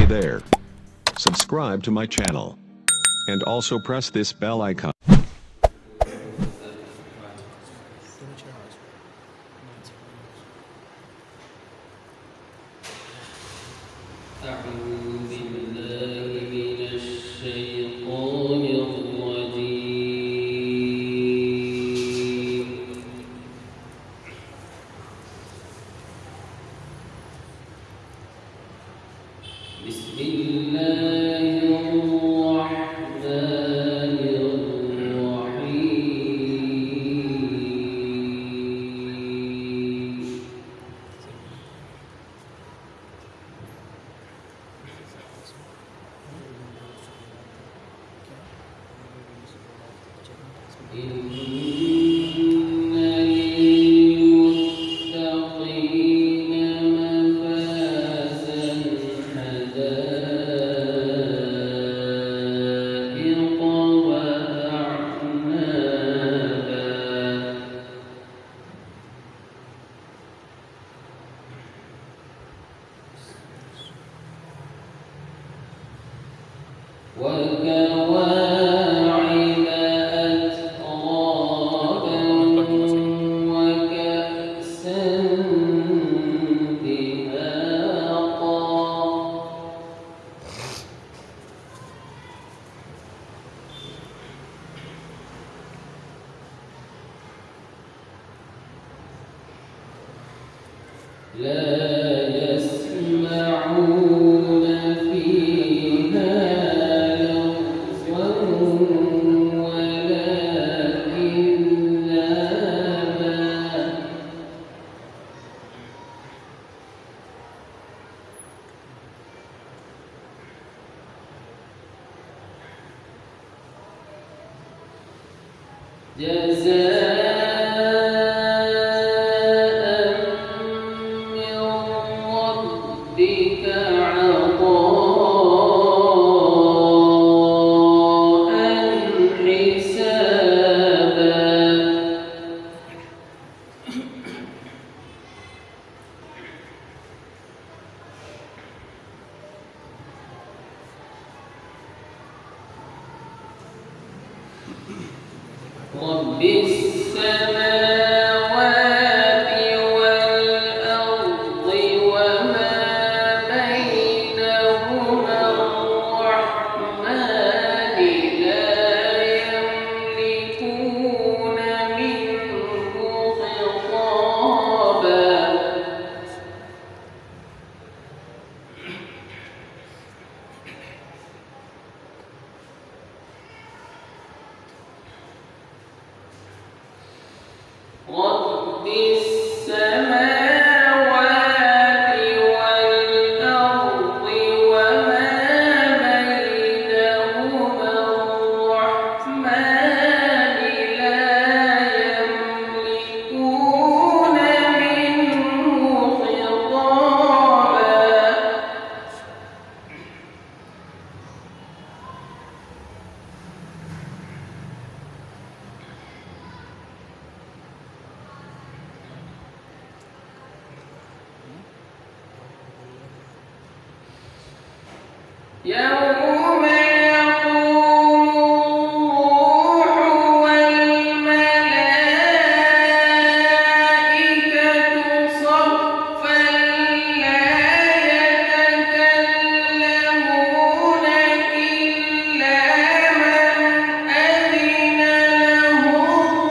there. Subscribe to my channel. And also press this bell icon. بسم الله الرحمن الرحيم إن للمتقين مفازا حدائق وأعنابا وكواعب أترابا وكأسا دهاقا لا يسمعون فيها لغوا ولا كذابا جزاء من ربك عطاء حسابا رب السماوات والأرض وما بينهما الرحمن لا يملكون منه خطابا رب السماوات والأرض وما بينهما الرحمن لا يملكون منه خطابا يوم يقوم الروح والملائكة صفا لا يتكلمون إلا من أذن له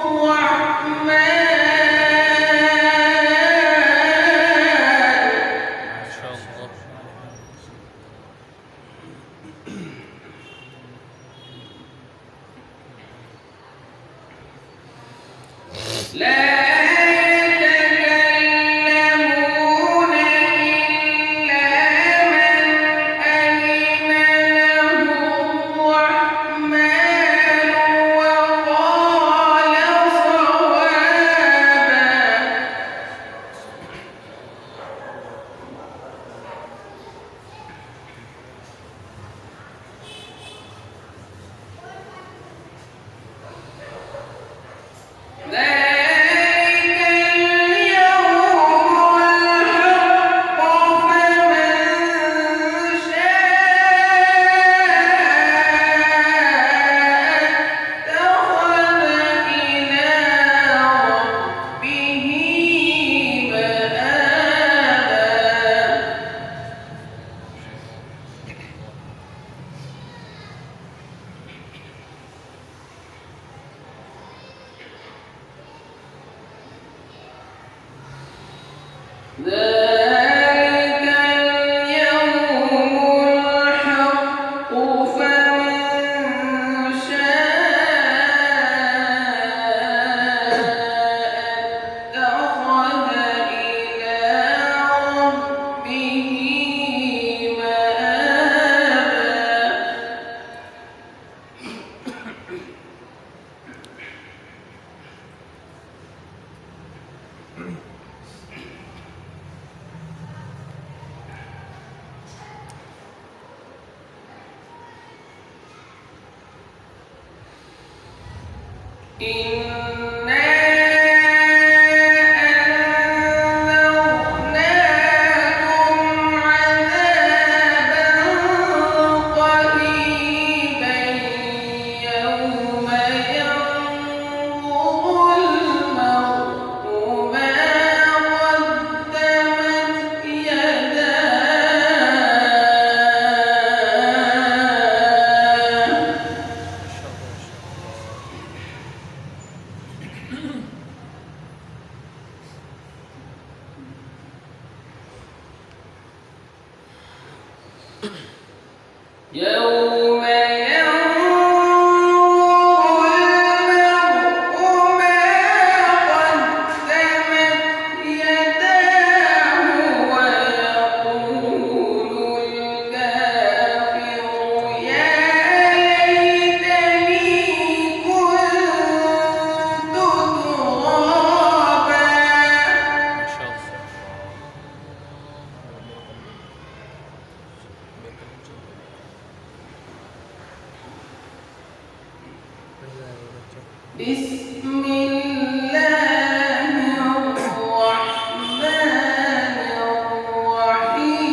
الرحمن لا يتكلمون إلا من أذن له الرحمن وقال صوابا لا إنا أنذرناكم عذابا قريبا يوم ينظر المرء ما قدمت يداه. يوم ينظر المرء ما قدمت يداه ويقول الكافر يا ليتني كنت ترابا. بسم الله الرحمن الرحيم.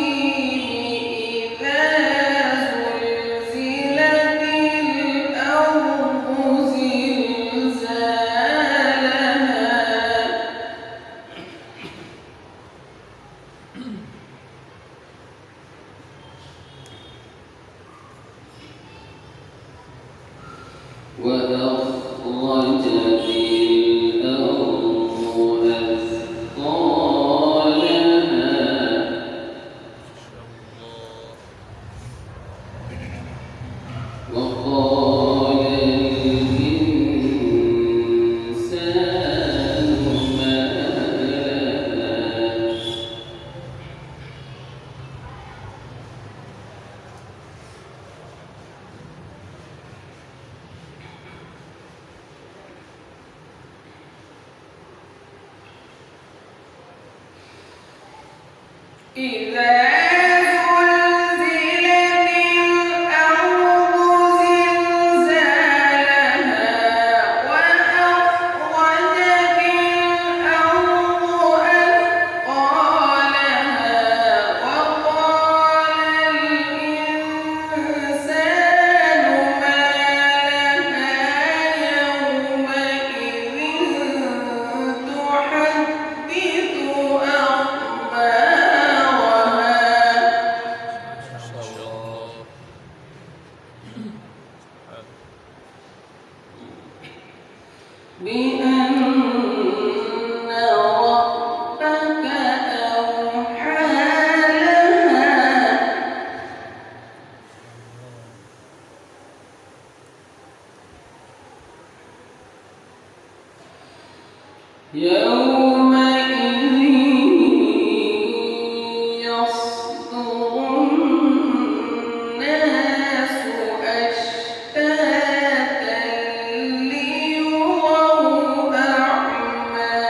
إذا زلزلت الأرض زلزالها وأخرجت الأرض أثقالها وقال الإنسان ما لها إذا زلزلت الأرض زلزالها وأخرجت الأرض أثقالها وقال الإنسان ما لها يومئذ تحدث بأن ربك أوحى لها يومئذ يصدر الناس أشتاتا ليروا أعمالهم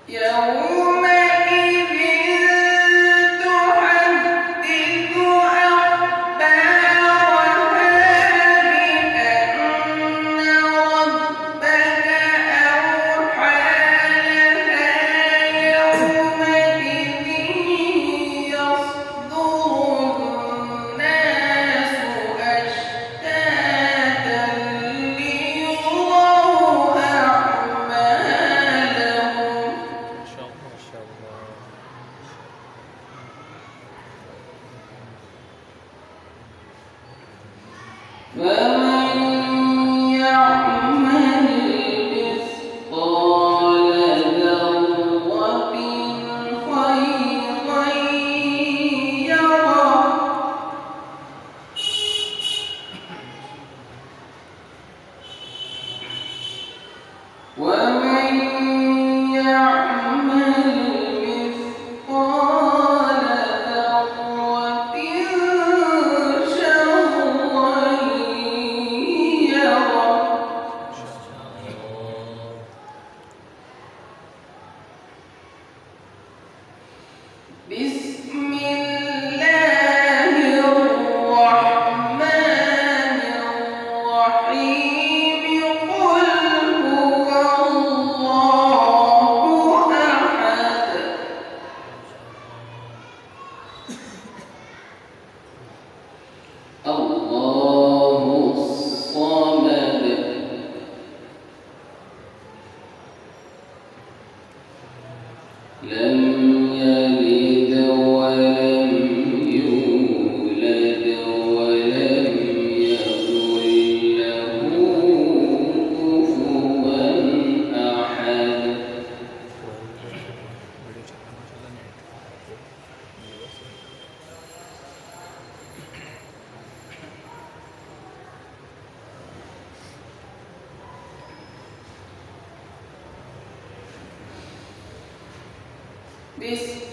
يومئذ تحدث أخبارها بأن ربك أوحى لها يومئذ يصدر الناس أشتاتا ليروا أعمالهم فمن يعمل مثقال ذرة خيرا يره ومن يعمل مثقال ذرة شرا بسم